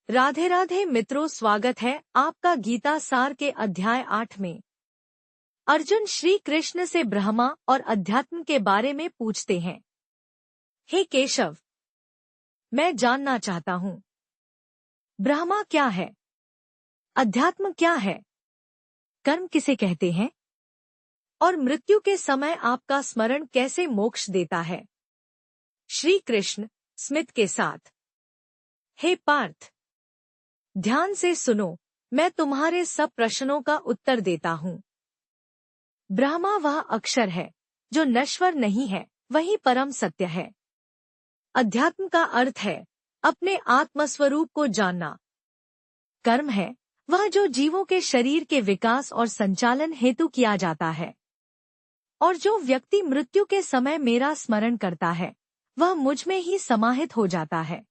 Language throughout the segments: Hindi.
राधे राधे मित्रों, स्वागत है आपका गीता सार के अध्याय 8 में। अर्जुन श्री कृष्ण से ब्रह्मा और अध्यात्म के बारे में पूछते हैं। हे केशव, मैं जानना चाहता हूँ, ब्रह्मा क्या है, अध्यात्म क्या है, कर्म किसे कहते हैं और मृत्यु के समय आपका स्मरण कैसे मोक्ष देता है। श्री कृष्ण स्मित के साथ। हे पार्थ, ध्यान से सुनो, मैं तुम्हारे सब प्रश्नों का उत्तर देता हूँ। ब्रह्मा वह अक्षर है जो नश्वर नहीं है, वही परम सत्य है। अध्यात्म का अर्थ है अपने आत्मस्वरूप को जानना। कर्म है वह जो जीवों के शरीर के विकास और संचालन हेतु किया जाता है, और जो व्यक्ति मृत्यु के समय मेरा स्मरण करता है वह मुझ में ही समाहित हो जाता है।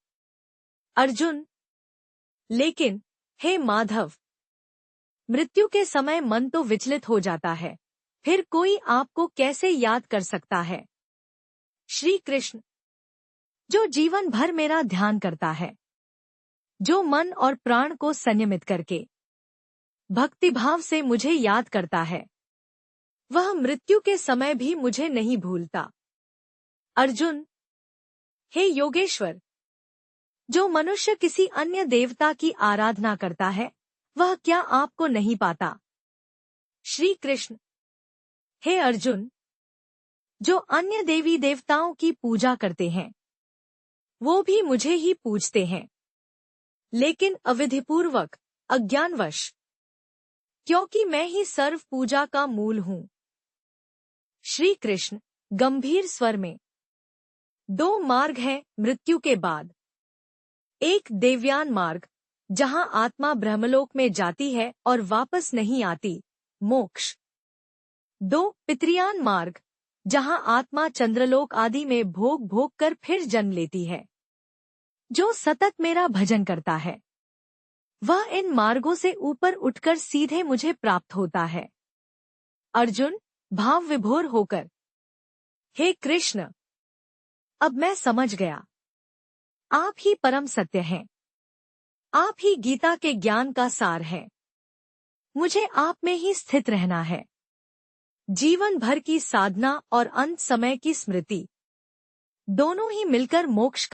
अर्जुन, लेकिन हे माधव, मृत्यु के समय मन तो विचलित हो जाता है, फिर कोई आपको कैसे याद कर सकता है। श्री कृष्ण, जो जीवन भर मेरा ध्यान करता है, जो मन और प्राण को संयमित करके भक्तिभाव से मुझे याद करता है, वह मृत्यु के समय भी मुझे नहीं भूलता। अर्जुन, हे योगेश्वर, जो मनुष्य किसी अन्य देवता की आराधना करता है वह क्या आपको नहीं पाता। श्री कृष्ण, हे अर्जुन, जो अन्य देवी देवताओं की पूजा करते हैं वो भी मुझे ही पूजते हैं, लेकिन अविधिपूर्वक, अज्ञानवश, क्योंकि मैं ही सर्व पूजा का मूल हूँ। श्री कृष्ण गंभीर स्वर में, दो मार्ग हैं मृत्यु के बाद। एक देवयान मार्ग, जहां आत्मा ब्रह्मलोक में जाती है और वापस नहीं आती, मोक्ष। दो पितृयान मार्ग, जहां आत्मा चंद्रलोक आदि में भोग भोग कर फिर जन्म लेती है। जो सतत मेरा भजन करता है वह इन मार्गों से ऊपर उठकर सीधे मुझे प्राप्त होता है। अर्जुन भाव विभोर होकर, हे कृष्ण, अब मैं समझ गया, आप ही परम सत्य हैं, आप ही गीता के ज्ञान का सार है। मुझे आप में ही स्थित रहना है। जीवन भर की साधना और अंत समय की स्मृति दोनों ही मिलकर मोक्ष